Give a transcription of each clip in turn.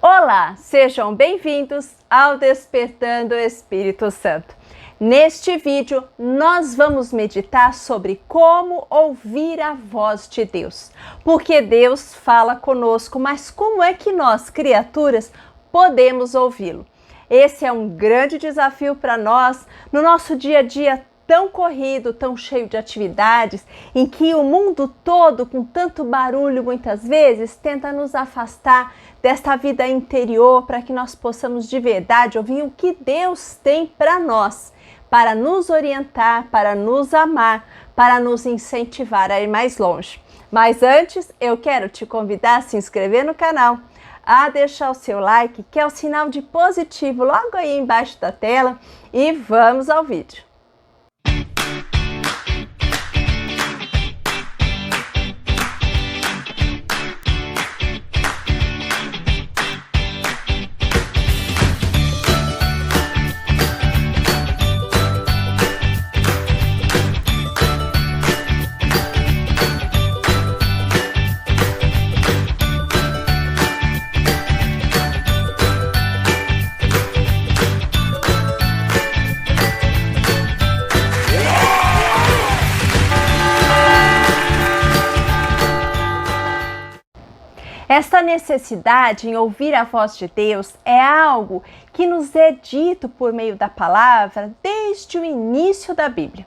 Olá, sejam bem-vindos ao Despertando o Espírito Santo. Neste vídeo, nós vamos meditar sobre como ouvir a voz de Deus. Porque Deus fala conosco, mas como é que nós, criaturas, podemos ouvi-lo? Esse é um grande desafio para nós no nosso dia a dia tão corrido, tão cheio de atividades, em que o mundo todo, com tanto barulho, muitas vezes, tenta nos afastar desta vida interior para que nós possamos de verdade ouvir o que Deus tem para nós, para nos orientar, para nos amar, para nos incentivar a ir mais longe. Mas antes, eu quero te convidar a se inscrever no canal, a deixar o seu like, que é o sinal de positivo logo aí embaixo da tela, e vamos ao vídeo. Esta necessidade em ouvir a voz de Deus é algo que nos é dito por meio da palavra desde o início da Bíblia.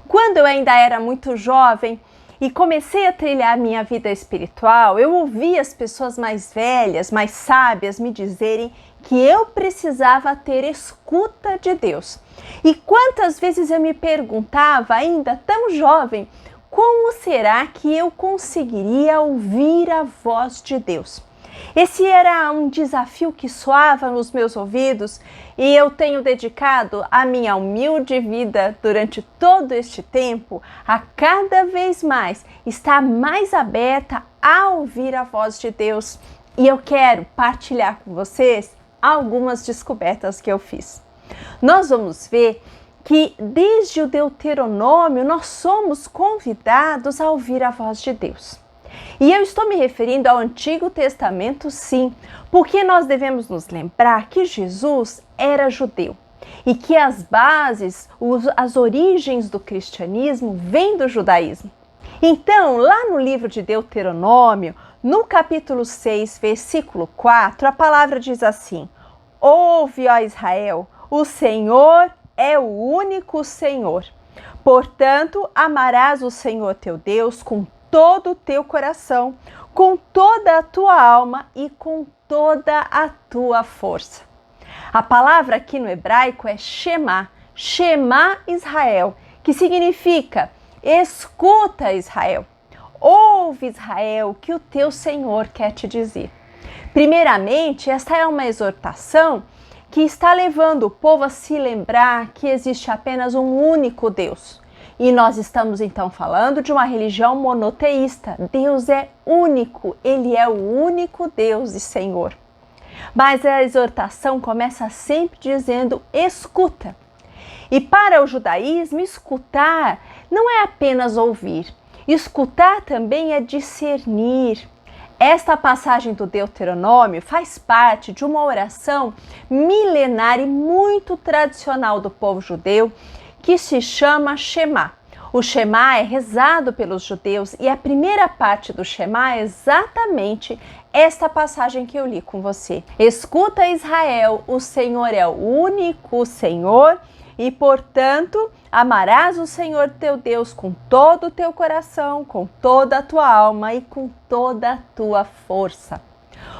Quando eu ainda era muito jovem e comecei a trilhar minha vida espiritual, eu ouvi as pessoas mais velhas, mais sábias me dizerem que eu precisava ter escuta de Deus. E quantas vezes eu me perguntava, ainda tão jovem, como será que eu conseguiria ouvir a voz de Deus? Esse era um desafio que soava nos meus ouvidos e eu tenho dedicado a minha humilde vida durante todo este tempo a cada vez mais estar mais aberta a ouvir a voz de Deus. E eu quero partilhar com vocês algumas descobertas que eu fiz. Nós vamos ver que desde o Deuteronômio nós somos convidados a ouvir a voz de Deus. E eu estou me referindo ao Antigo Testamento, sim, porque nós devemos nos lembrar que Jesus era judeu e que as bases, as origens do cristianismo vêm do judaísmo. Então, lá no livro de Deuteronômio, no capítulo 6, versículo 4, a palavra diz assim: Ouve, ó Israel, o Senhor é o único Senhor. Portanto, amarás o Senhor teu Deus com todo o teu coração, com toda a tua alma e com toda a tua força. A palavra aqui no hebraico é Shema, Shema Israel, que significa escuta Israel. Ouve Israel, o que o teu Senhor quer te dizer. Primeiramente, esta é uma exortação que está levando o povo a se lembrar que existe apenas um único Deus. E nós estamos então falando de uma religião monoteísta. Deus é único, Ele é o único Deus e Senhor. Mas a exortação começa sempre dizendo escuta. E para o judaísmo, escutar não é apenas ouvir. Escutar também é discernir. Esta passagem do Deuteronômio faz parte de uma oração milenar e muito tradicional do povo judeu que se chama Shema. O Shema é rezado pelos judeus e a primeira parte do Shema é exatamente esta passagem que eu li com você. Escuta Israel, o Senhor é o único Senhor e, portanto, amarás o Senhor teu Deus com todo o teu coração, com toda a tua alma e com toda a tua força.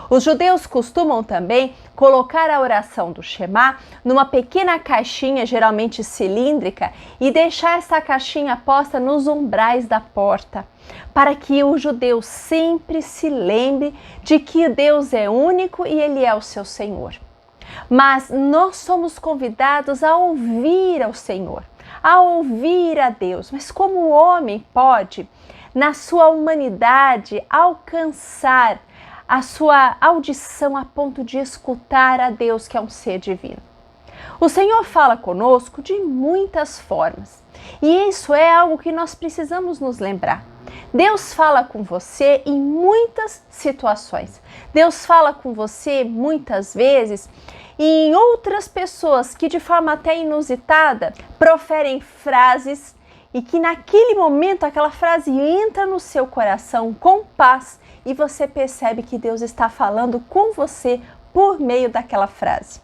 Os judeus costumam também colocar a oração do Shema numa pequena caixinha, geralmente cilíndrica, e deixar essa caixinha posta nos umbrais da porta, para que o judeu sempre se lembre de que Deus é único e Ele é o seu Senhor. Mas nós somos convidados a ouvir ao Senhor, a ouvir a Deus. Mas como o homem pode, na sua humanidade, alcançar a sua audição a ponto de escutar a Deus, que é um ser divino? O Senhor fala conosco de muitas formas. E isso é algo que nós precisamos nos lembrar. Deus fala com você em muitas situações. Deus fala com você muitas vezes em outras pessoas que de forma até inusitada proferem frases e que naquele momento aquela frase entra no seu coração com paz e você percebe que Deus está falando com você por meio daquela frase.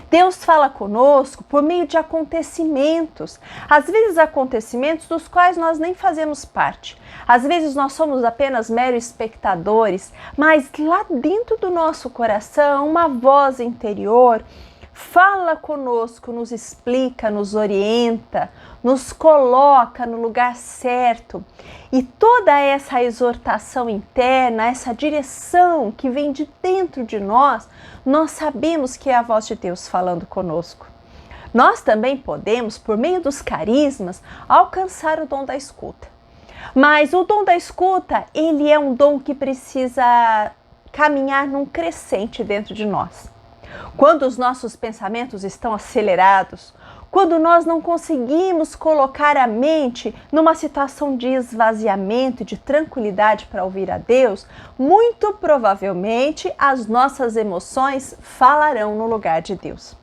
Deus fala conosco por meio de acontecimentos, às vezes acontecimentos dos quais nós nem fazemos parte. Às vezes nós somos apenas meros espectadores, mas lá dentro do nosso coração, uma voz interior fala conosco, nos explica, nos orienta, nos coloca no lugar certo. E toda essa exortação interna, essa direção que vem de dentro de nós, nós sabemos que é a voz de Deus falando conosco. Nós também podemos, por meio dos carismas, alcançar o dom da escuta. Mas o dom da escuta, ele é um dom que precisa caminhar num crescente dentro de nós. Quando os nossos pensamentos estão acelerados, quando nós não conseguimos colocar a mente numa situação de esvaziamento e de tranquilidade para ouvir a Deus, muito provavelmente as nossas emoções falarão no lugar de Deus.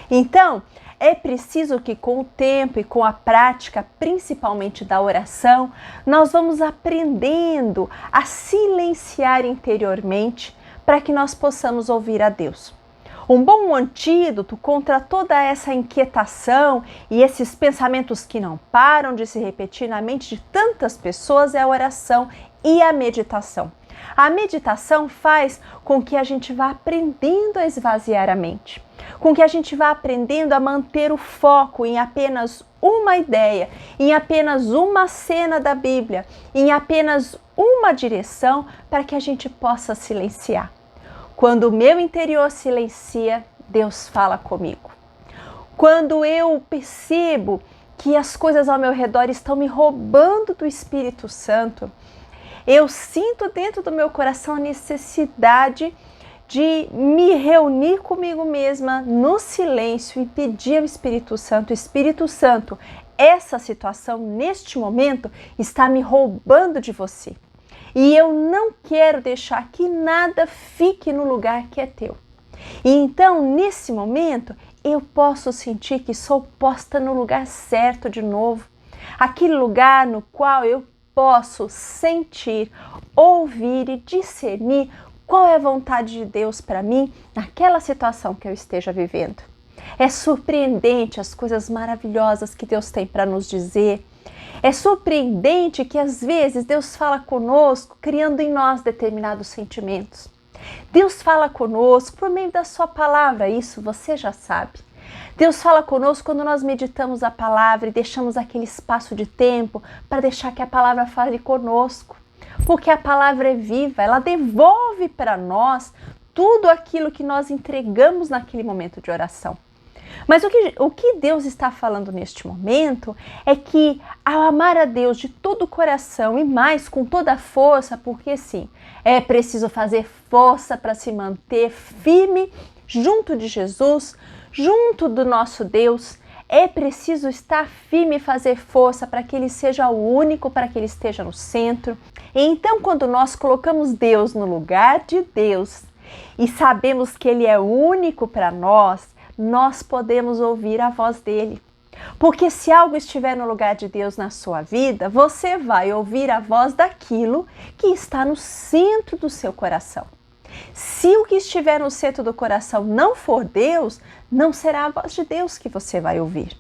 Então, é preciso que com o tempo e com a prática, principalmente da oração, nós vamos aprendendo a silenciar interiormente para que nós possamos ouvir a Deus. Um bom antídoto contra toda essa inquietação e esses pensamentos que não param de se repetir na mente de tantas pessoas é a oração e a meditação. A meditação faz com que a gente vá aprendendo a esvaziar a mente, com que a gente vá aprendendo a manter o foco em apenas uma ideia, em apenas uma cena da Bíblia, em apenas uma direção para que a gente possa silenciar. Quando o meu interior silencia, Deus fala comigo. Quando eu percebo que as coisas ao meu redor estão me roubando do Espírito Santo, eu sinto dentro do meu coração a necessidade de me reunir comigo mesma no silêncio e pedir ao Espírito Santo, essa situação neste momento está me roubando de você. E eu não quero deixar que nada fique no lugar que é teu. E então, nesse momento, eu posso sentir que sou posta no lugar certo de novo. Aquele lugar no qual eu posso sentir, ouvir e discernir qual é a vontade de Deus para mim naquela situação que eu esteja vivendo. É surpreendente as coisas maravilhosas que Deus tem para nos dizer. É surpreendente que às vezes Deus fala conosco criando em nós determinados sentimentos. Deus fala conosco por meio da sua palavra, isso você já sabe. Deus fala conosco quando nós meditamos a palavra e deixamos aquele espaço de tempo para deixar que a palavra fale conosco. Porque a palavra é viva, ela devolve para nós tudo aquilo que nós entregamos naquele momento de oração. Mas o que Deus está falando neste momento é que ao amar a Deus de todo o coração e mais com toda a força, porque sim, é preciso fazer força para se manter firme junto de Jesus, junto do nosso Deus, é preciso estar firme e fazer força para que Ele seja o único, para que Ele esteja no centro. E então, quando nós colocamos Deus no lugar de Deus e sabemos que Ele é único para nós podemos ouvir a voz dele. Porque se algo estiver no lugar de Deus na sua vida, você vai ouvir a voz daquilo que está no centro do seu coração. Se o que estiver no centro do coração não for Deus, não será a voz de Deus que você vai ouvir.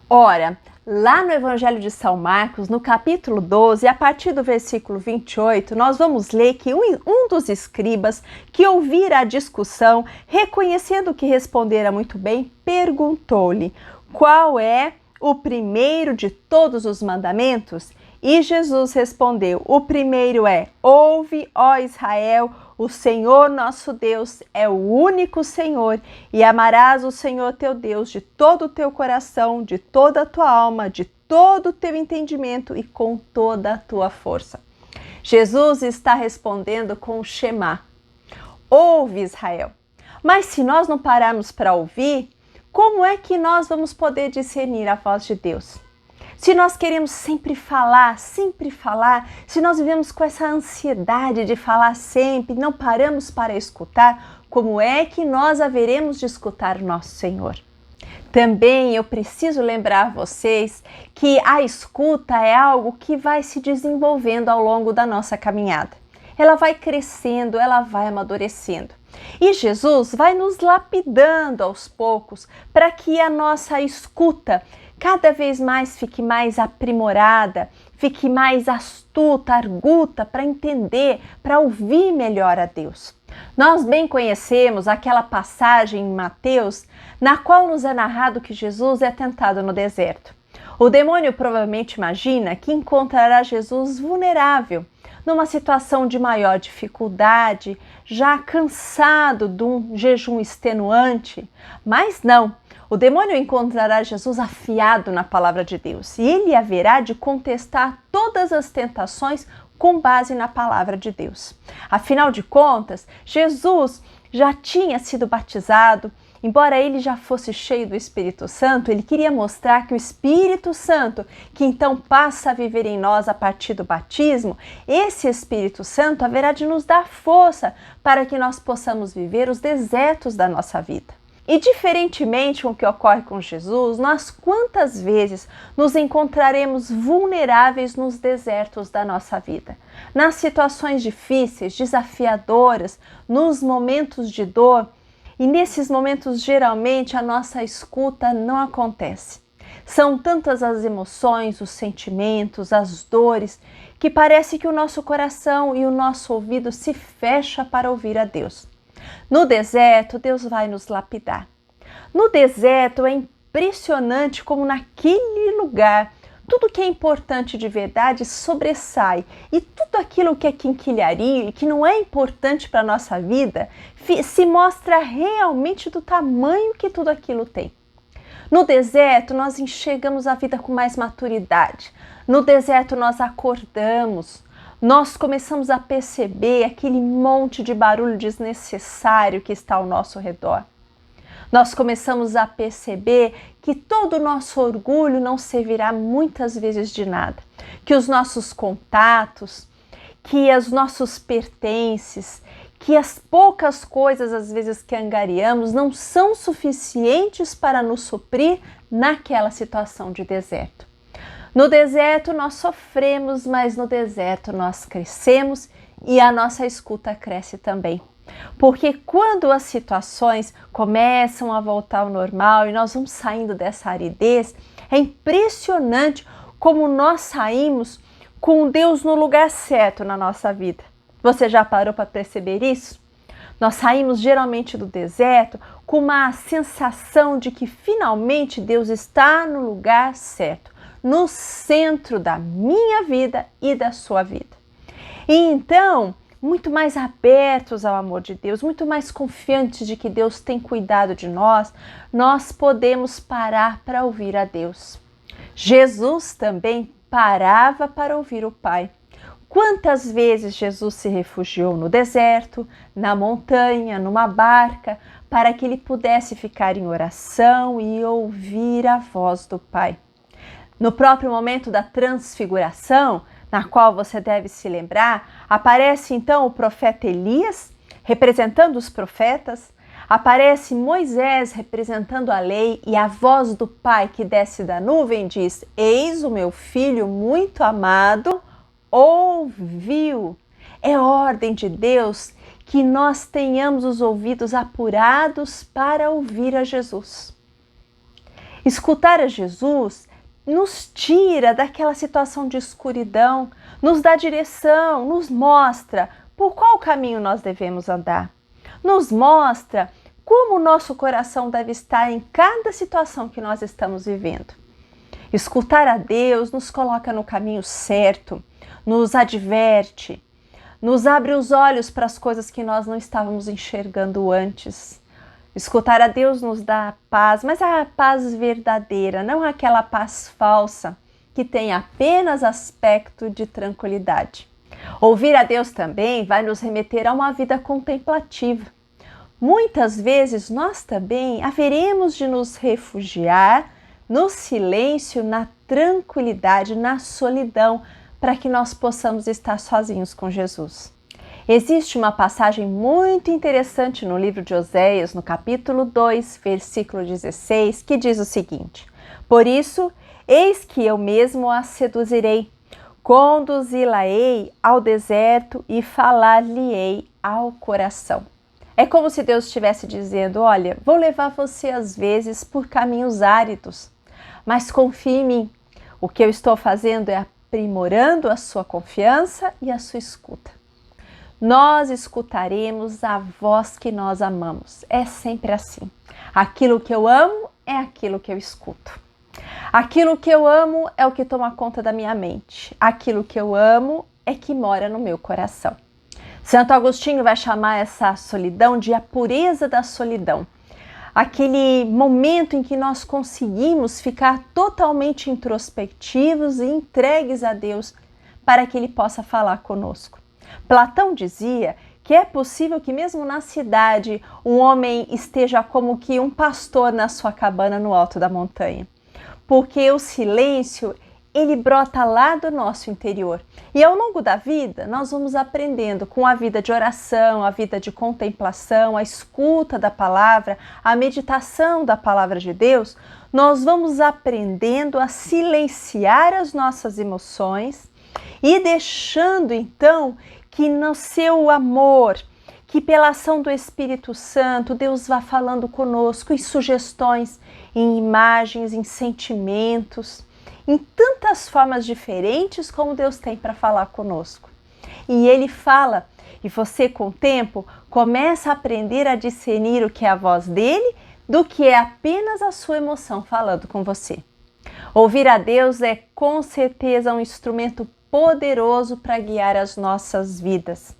Ora, lá no Evangelho de São Marcos, no capítulo 12, a partir do versículo 28, nós vamos ler que um dos escribas que ouvira a discussão, reconhecendo que respondera muito bem, perguntou-lhe: qual é o primeiro de todos os mandamentos? E Jesus respondeu: o primeiro é: ouve, ó Israel, o Senhor nosso Deus é o único Senhor, e amarás o Senhor teu Deus de todo o teu coração, de toda a tua alma, de todo o teu entendimento e com toda a tua força. Jesus está respondendo com o Shema: ouve, Israel. Mas se nós não pararmos para ouvir, como é que nós vamos poder discernir a voz de Deus? se nós queremos sempre falar, se nós vivemos com essa ansiedade de falar sempre, não paramos para escutar, como é que nós haveremos de escutar o nosso Senhor? Também eu preciso lembrar vocês que a escuta é algo que vai se desenvolvendo ao longo da nossa caminhada. Ela vai crescendo, ela vai amadurecendo. E Jesus vai nos lapidando aos poucos para que a nossa escuta cada vez mais fique mais aprimorada, fique mais astuta, arguta para entender, para ouvir melhor a Deus. Nós bem conhecemos aquela passagem em Mateus na qual nos é narrado que Jesus é tentado no deserto. O demônio provavelmente imagina que encontrará Jesus vulnerável, numa situação de maior dificuldade, já cansado de um jejum extenuante, mas não. O demônio encontrará Jesus afiado na palavra de Deus e ele haverá de contestar todas as tentações com base na palavra de Deus. Afinal de contas, Jesus já tinha sido batizado, embora ele já fosse cheio do Espírito Santo, ele queria mostrar que o Espírito Santo, que então passa a viver em nós a partir do batismo, esse Espírito Santo haverá de nos dar força para que nós possamos viver os desertos da nossa vida. E diferentemente com o que ocorre com Jesus, nós quantas vezes nos encontraremos vulneráveis nos desertos da nossa vida, nas situações difíceis, desafiadoras, nos momentos de dor, e nesses momentos geralmente a nossa escuta não acontece. São tantas as emoções, os sentimentos, as dores, que parece que o nosso coração e o nosso ouvido se fecha para ouvir a Deus. No deserto, Deus vai nos lapidar. No deserto é impressionante como naquele lugar tudo que é importante de verdade sobressai e tudo aquilo que é quinquilharia e que não é importante para a nossa vida se mostra realmente do tamanho que tudo aquilo tem. No deserto nós enxergamos a vida com mais maturidade. No deserto nós acordamos. Nós começamos a perceber aquele monte de barulho desnecessário que está ao nosso redor. Nós começamos a perceber que todo o nosso orgulho não servirá muitas vezes de nada, que os nossos contatos, que os nossos pertences, que as poucas coisas às vezes que angariamos não são suficientes para nos suprir naquela situação de deserto. No deserto nós sofremos, mas no deserto nós crescemos e a nossa escuta cresce também. Porque quando as situações começam a voltar ao normal e nós vamos saindo dessa aridez, é impressionante como nós saímos com Deus no lugar certo na nossa vida. Você já parou para perceber isso? Nós saímos geralmente do deserto com uma sensação de que finalmente Deus está no lugar certo, no centro da minha vida e da sua vida. E então, muito mais abertos ao amor de Deus, muito mais confiantes de que Deus tem cuidado de nós, nós podemos parar para ouvir a Deus. Jesus também parava para ouvir o Pai. Quantas vezes Jesus se refugiou no deserto, na montanha, numa barca, para que ele pudesse ficar em oração e ouvir a voz do Pai. No próprio momento da transfiguração, na qual você deve se lembrar, aparece então o profeta Elias, representando os profetas, aparece Moisés representando a lei e a voz do Pai que desce da nuvem diz: eis o meu filho muito amado, ouviu. É ordem de Deus que nós tenhamos os ouvidos apurados para ouvir a Jesus. Escutar a Jesus nos tira daquela situação de escuridão, nos dá direção, nos mostra por qual caminho nós devemos andar. Nos mostra como o nosso coração deve estar em cada situação que nós estamos vivendo. Escutar a Deus nos coloca no caminho certo, nos adverte, nos abre os olhos para as coisas que nós não estávamos enxergando antes. Escutar a Deus nos dá paz, mas a paz verdadeira, não aquela paz falsa que tem apenas aspecto de tranquilidade. Ouvir a Deus também vai nos remeter a uma vida contemplativa. Muitas vezes nós também haveremos de nos refugiar no silêncio, na tranquilidade, na solidão, para que nós possamos estar sozinhos com Jesus. Existe uma passagem muito interessante no livro de Oséias, no capítulo 2, versículo 16, que diz o seguinte: Por isso, eis que eu mesmo a seduzirei, conduzi-la-ei ao deserto e falar-lhe-ei ao coração. É como se Deus estivesse dizendo: olha, vou levar você às vezes por caminhos áridos, mas confie em mim. O que eu estou fazendo é aprimorando a sua confiança e a sua escuta. Nós escutaremos a voz que nós amamos. É sempre assim. Aquilo que eu amo é aquilo que eu escuto. Aquilo que eu amo é o que toma conta da minha mente. Aquilo que eu amo é que mora no meu coração. Santo Agostinho vai chamar essa solidão de a pureza da solidão. Aquele momento em que nós conseguimos ficar totalmente introspectivos e entregues a Deus para que Ele possa falar conosco. Platão dizia que é possível que mesmo na cidade um homem esteja como que um pastor na sua cabana no alto da montanha. Porque o silêncio, ele brota lá do nosso interior. E ao longo da vida, nós vamos aprendendo com a vida de oração, a vida de contemplação, a escuta da palavra, a meditação da palavra de Deus, nós vamos aprendendo a silenciar as nossas emoções e deixando então que no seu amor, que pela ação do Espírito Santo, Deus vá falando conosco em sugestões, em imagens, em sentimentos, em tantas formas diferentes como Deus tem para falar conosco. E Ele fala, e você com o tempo começa a aprender a discernir o que é a voz dele do que é apenas a sua emoção falando com você. Ouvir a Deus é com certeza um instrumento poderoso para guiar as nossas vidas,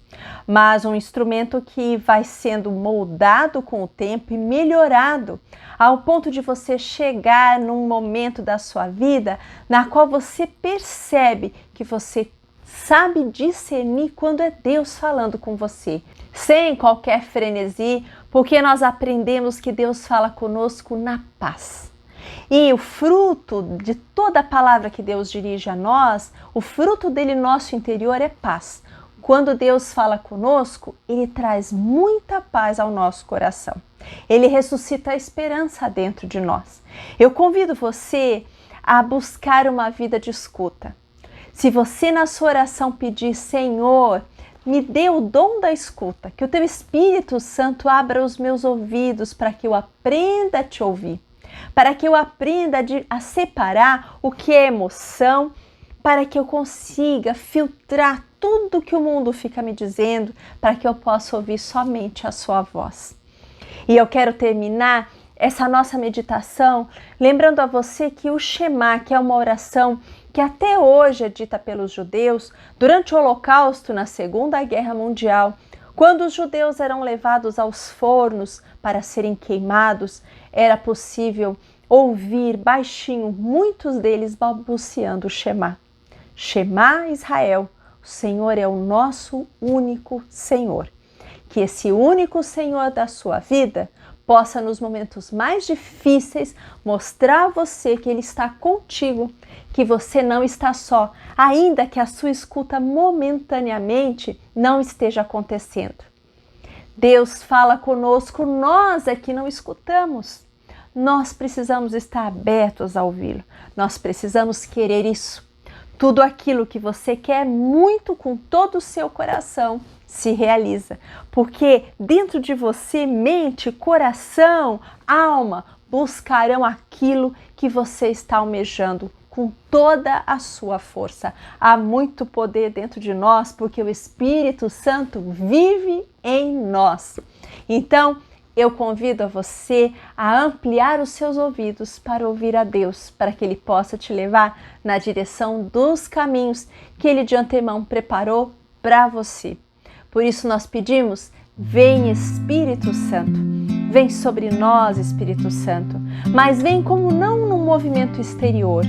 mas um instrumento que vai sendo moldado com o tempo e melhorado ao ponto de você chegar num momento da sua vida na qual você percebe que você sabe discernir quando é Deus falando com você, sem qualquer frenesi, porque nós aprendemos que Deus fala conosco na paz. E o fruto de toda a palavra que Deus dirige a nós, o fruto dele no nosso interior é paz. Quando Deus fala conosco, Ele traz muita paz ao nosso coração. Ele ressuscita a esperança dentro de nós. Eu convido você a buscar uma vida de escuta. Se você na sua oração pedir: Senhor, me dê o dom da escuta, que o Teu Espírito Santo abra os meus ouvidos para que eu aprenda a Te ouvir, para que eu aprenda a separar o que é emoção, para que eu consiga filtrar tudo que o mundo fica me dizendo, para que eu possa ouvir somente a sua voz. E eu quero terminar essa nossa meditação lembrando a você que o Shema, que é uma oração que até hoje é dita pelos judeus durante o Holocausto na Segunda Guerra Mundial, quando os judeus eram levados aos fornos para serem queimados, era possível ouvir baixinho muitos deles balbuciando o Shema. Shema Israel, o Senhor é o nosso único Senhor. Que esse único Senhor da sua vida possa nos momentos mais difíceis mostrar a você que Ele está contigo, que você não está só, ainda que a sua escuta momentaneamente não esteja acontecendo. Deus fala conosco, nós é que não escutamos. Nós precisamos estar abertos a ouvi-lo. Nós precisamos querer isso. Tudo aquilo que você quer muito com todo o seu coração se realiza. Porque dentro de você, mente, coração, alma, buscarão aquilo que você está almejando com toda a sua força. Há muito poder dentro de nós, porque o Espírito Santo vive em nós. Então, eu convido a você a ampliar os seus ouvidos para ouvir a Deus, para que Ele possa te levar na direção dos caminhos que Ele de antemão preparou para você. Por isso nós pedimos: vem Espírito Santo, vem sobre nós Espírito Santo, mas vem como não num movimento exterior,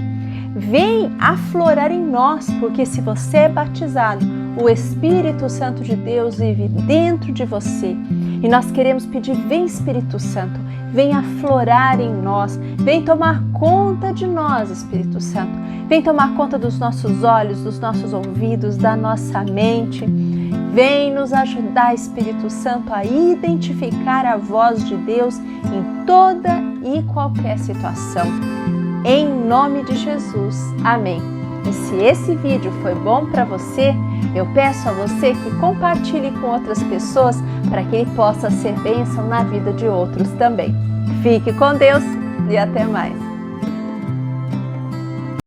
vem aflorar em nós, porque se você é batizado, o Espírito Santo de Deus vive dentro de você E nós queremos pedir, vem Espírito Santo, vem aflorar em nós, vem tomar conta de nós, Espírito Santo. Vem tomar conta dos nossos olhos, dos nossos ouvidos, da nossa mente. Vem nos ajudar, Espírito Santo, a identificar a voz de Deus em toda e qualquer situação. Em nome de Jesus. Amém. E se esse vídeo foi bom para você, eu peço a você que compartilhe com outras pessoas para que ele possa ser bênção na vida de outros também. Fique com Deus e até mais.